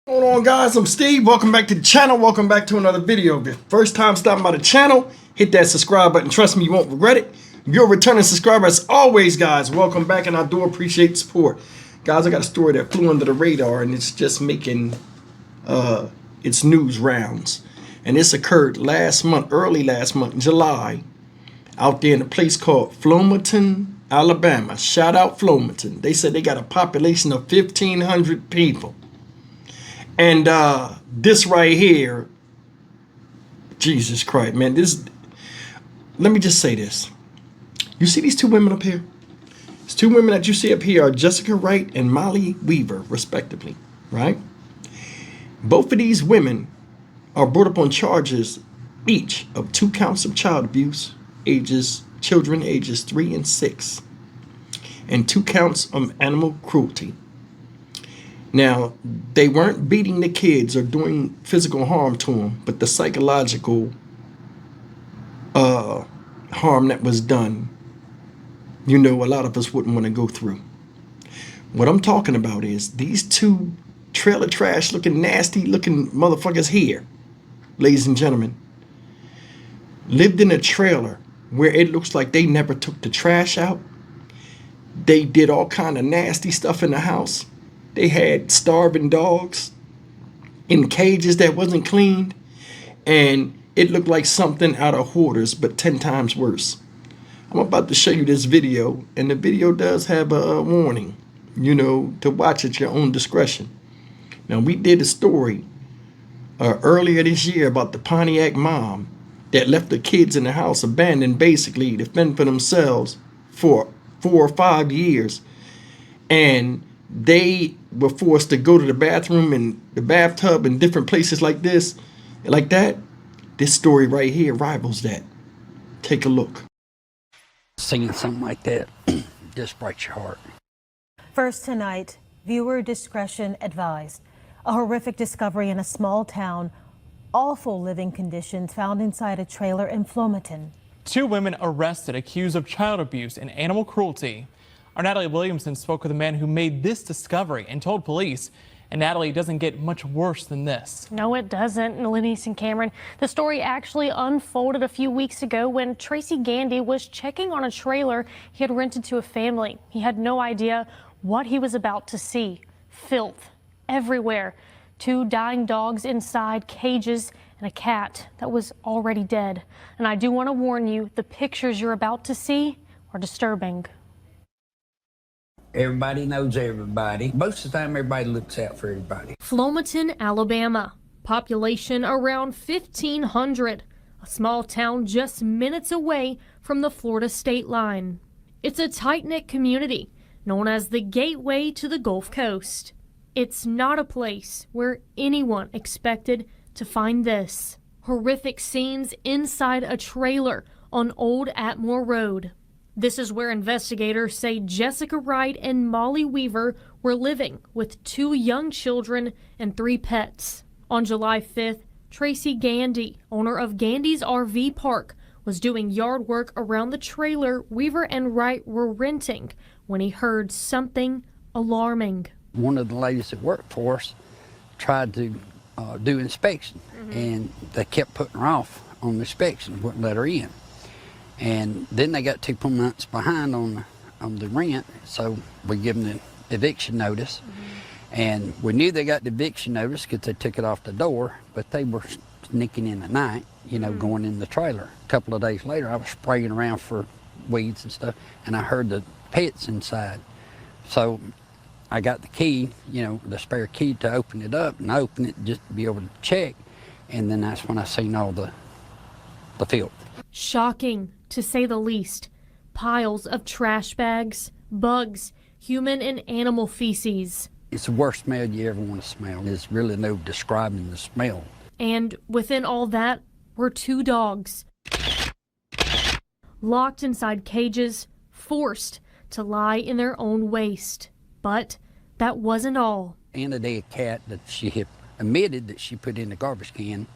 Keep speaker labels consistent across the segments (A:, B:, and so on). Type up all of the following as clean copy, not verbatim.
A: What's going on, guys? I'm Steve. Welcome back to the channel. Welcome back to another video. If it's first time stopping by the channel, hit that subscribe button. Trust me, you won't regret it. If you're a returning subscriber, as always, guys, welcome back, and I do appreciate the support. Guys, I got a story that flew under the radar, and it's just making its news rounds. And this occurred last month, early last month, in July, out there in a place called Flomaton, Alabama. Shout out Flomaton. They said they got a population of 1,500 people. And this right here, Jesus Christ, man, let me just say this. You see these two women up here? These two women that you see up here are Jessica Wright and Molly Weaver, respectively, right? Both of these women are brought up on charges each of 2 counts of child abuse, children ages 3 and 6, and 2 counts of animal cruelty. Now, they weren't beating the kids or doing physical harm to them, but the psychological harm that was done, you know, a lot of us wouldn't want to go through. What I'm talking about is these 2 trailer trash looking, nasty looking motherfuckers here, ladies and gentlemen, lived in a trailer where it looks like they never took the trash out. They did all kind of nasty stuff in the house. They had starving dogs in cages that wasn't cleaned, and it looked like something out of Hoarders, but 10 times worse. I'm about to show you this video, and the video does have a warning, you know, to watch at your own discretion. Now, we did a story earlier this year about the Pontiac mom that left the kids in the house abandoned, basically to fend for themselves for 4 or 5 years, and they were forced to go to the bathroom and the bathtub and different places like this, like that. This story right here rivals that. Take a look.
B: Seeing something like that just breaks your heart.
C: First tonight, viewer discretion advised. A horrific discovery in a small town. Awful living conditions found inside a trailer in Flomaton.
D: 2 women arrested accused of child abuse and animal cruelty. Our Natalie Williamson spoke with a man who made this discovery and told police. And Natalie, it doesn't get much worse than this.
E: No, it doesn't. Lenise and Cameron, the story actually unfolded a few weeks ago when Tracy Gandy was checking on a trailer he had rented to a family. He had no idea what he was about to see. Filth everywhere. 2 dying dogs inside, cages, and a cat that was already dead. And I do want to warn you, the pictures you're about to see are disturbing.
B: Everybody knows everybody. Most of the time, everybody looks out for everybody.
E: Flomaton, Alabama. Population around 1,500. A small town just minutes away from the Florida state line. It's a tight-knit community known as the gateway to the Gulf Coast. It's not a place where anyone expected to find this. Horrific scenes inside a trailer on Old Atmore Road. This is where investigators say Jessica Wright and Molly Weaver were living with 2 young children and 3 pets. On July 5th, Tracy Gandy, owner of Gandy's RV Park, was doing yard work around the trailer Weaver and Wright were renting when he heard something alarming.
B: One of the ladies that worked for us tried to do inspection, and they kept putting her off on the inspection, wouldn't let her in. And then they got 2 months behind on the rent, so we give them the eviction notice. And we knew they got the eviction notice because they took it off the door, but they were sneaking in at night, you know, going in the trailer. A couple of days later, I was spraying around for weeds and stuff, and I heard the pets inside. So I got the key, you know, the spare key to open it up, and I opened it just to be able to check. And then that's when I seen all the filth.
E: Shocking, to say the least. Piles of trash bags, bugs, human and animal feces.
B: It's the worst smell you ever want to smell. There's really no describing the smell.
E: And within all that were 2 dogs. Locked inside cages, forced to lie in their own waste. But that wasn't all.
B: And a dead cat that she had admitted that she put in the garbage can.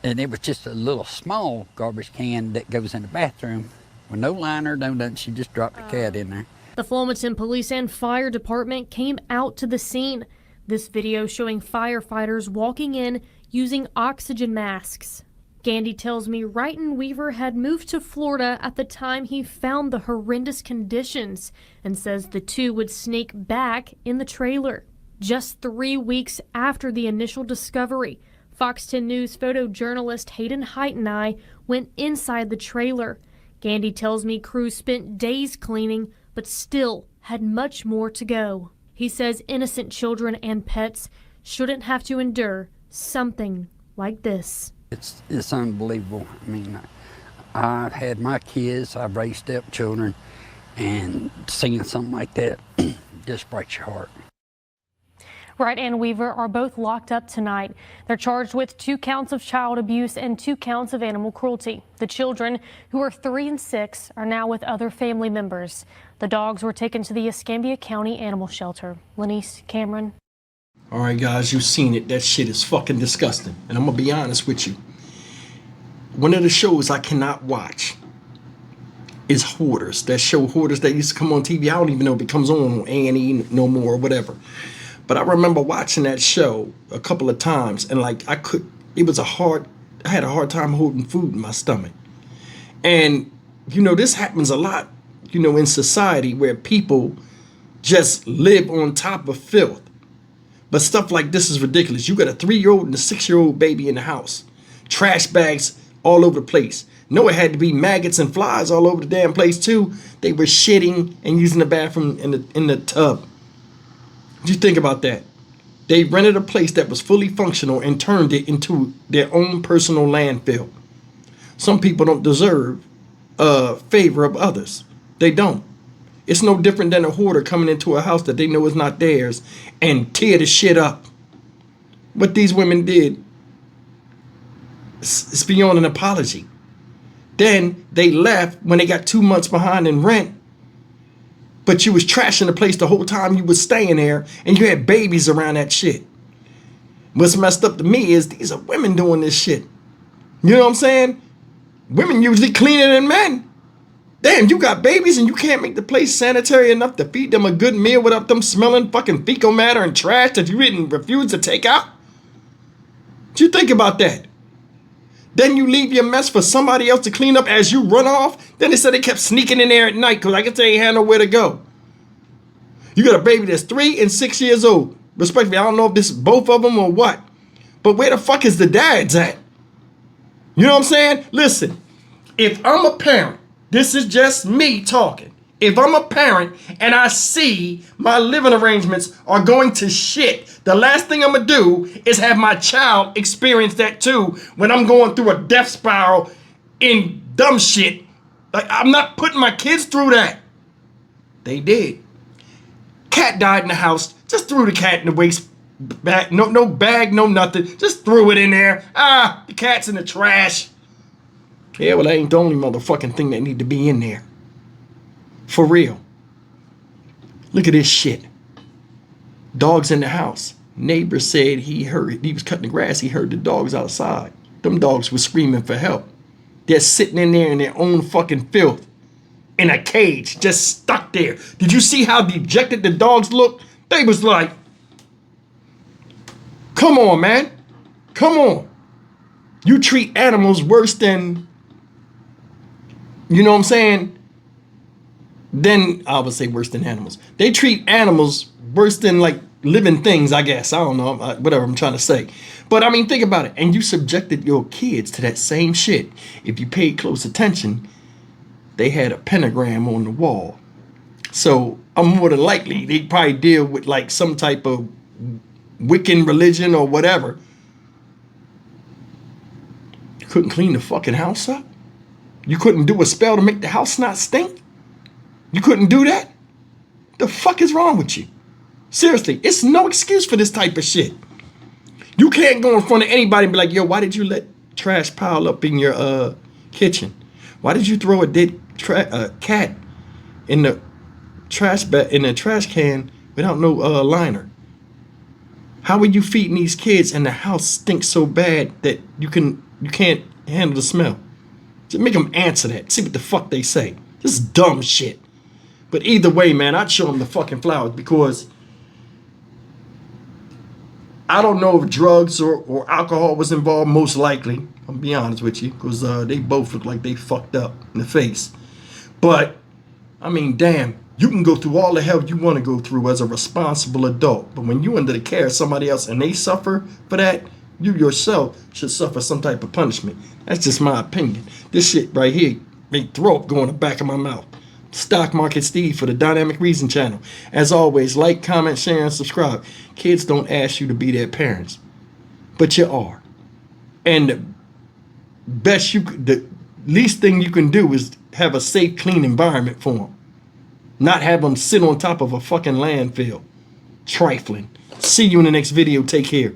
B: And it was just a little small garbage can that goes in the bathroom with no liner, no nothing. She just dropped the cat in there.
E: The Flomaton Police and Fire Department came out to the scene. This video showing firefighters walking in using oxygen masks. Gandy tells me Wright and Weaver had moved to Florida at the time he found the horrendous conditions and says the two would sneak back in the trailer. Just 3 weeks after the initial discovery, Fox 10 News photojournalist Hayden Height and I went inside the trailer. Gandy tells me crews spent days cleaning, but still had much more to go. He says innocent children and pets shouldn't have to endure something like this.
B: It's unbelievable. I mean, I've had my kids, I've raised stepchildren, and seeing something like that just breaks your heart.
E: Wright and Weaver are both locked up tonight. They're charged with 2 counts of child abuse and 2 counts of animal cruelty. The children, who are 3 and 6, are now with other family members. The dogs were taken to the Escambia County Animal Shelter. Lanice, Cameron.
A: All right, guys, you've seen it. That shit is fucking disgusting. And I'm going to be honest with you. One of the shows I cannot watch is Hoarders. That show Hoarders that used to come on TV. I don't even know if it comes on A&E no more or whatever. But I remember watching that show a couple of times, and like I had a hard time holding food in my stomach. And, you know, this happens a lot, you know, in society where people just live on top of filth. But stuff like this is ridiculous. You got a 3-year-old and a 6-year-old baby in the house. Trash bags all over the place. No, it had to be maggots and flies all over the damn place too. They were shitting and using the bathroom in the tub. What do you think about that? They rented a place that was fully functional and turned it into their own personal landfill. Some people don't deserve favor of others. They don't. It's no different than a hoarder coming into a house that they know is not theirs and tear the shit up. What these women did is beyond an apology. Then they left when they got 2 months behind in rent. But you was trashing the place the whole time you was staying there, and you had babies around that shit. What's messed up to me is these are women doing this shit. You know what I'm saying? Women usually cleaner than men. Damn, you got babies and you can't make the place sanitary enough to feed them a good meal without them smelling fucking fecal matter and trash that you didn't refuse to take out? What you think about that? Then you leave your mess for somebody else to clean up as you run off. Then they said they kept sneaking in there at night because I guess they ain't had nowhere to go. You got a baby that's 3 and 6 years old. Respectfully, I don't know if this is both of them or what. But where the fuck is the dads at? You know what I'm saying? Listen, if I'm a parent, this is just me talking. If I'm a parent and I see my living arrangements are going to shit, the last thing I'm going to do is have my child experience that too when I'm going through a death spiral in dumb shit. Like, I'm not putting my kids through that. They did. Cat died in the house. Just threw the cat in the waste bag. No bag, no nothing. Just threw it in there. The cat's in the trash. Yeah, well, that ain't the only motherfucking thing that need to be in there. For real. Look at this shit. Dogs in the house. Neighbor said he was cutting the grass. He heard the dogs outside. Them dogs were screaming for help. They're sitting in there in their own fucking filth. In a cage, just stuck there. Did you see how dejected the dogs looked? They was like, come on, man. Come on. You treat animals worse than, you know what I'm saying? Then I would say worse than animals. They treat animals worse than like living things, I guess. I don't know, whatever I'm trying to say. But I mean, think about it. And you subjected your kids to that same shit. If you paid close attention, they had a pentagram on the wall. So I'm more than likely they probably deal with like some type of Wiccan religion or whatever. You couldn't clean the fucking house up? You couldn't do a spell to make the house not stink? You couldn't do that? The fuck is wrong with you? Seriously, it's no excuse for this type of shit. You can't go in front of anybody and be like, yo, why did you let trash pile up in your kitchen? Why did you throw a dead cat in the trash can without no liner? How are you feeding these kids and the house stinks so bad that you can't handle the smell? Just make them answer that. See what the fuck they say. This is dumb shit. But either way, man, I'd show them the fucking flowers because I don't know if drugs or alcohol was involved, most likely. I'll be honest with you, because they both look like they fucked up in the face. But, I mean, damn, you can go through all the hell you want to go through as a responsible adult. But when you under the care of somebody else and they suffer for that, you yourself should suffer some type of punishment. That's just my opinion. This shit right here make throw up go in the back of my mouth. Stock Market Steve for the Dynamic Reason channel. As always, like, comment, share, and subscribe. Kids don't ask you to be their parents, but you are. And the least thing you can do is have a safe, clean environment for them. Not have them sit on top of a fucking landfill. Trifling. See you in the next video. Take care.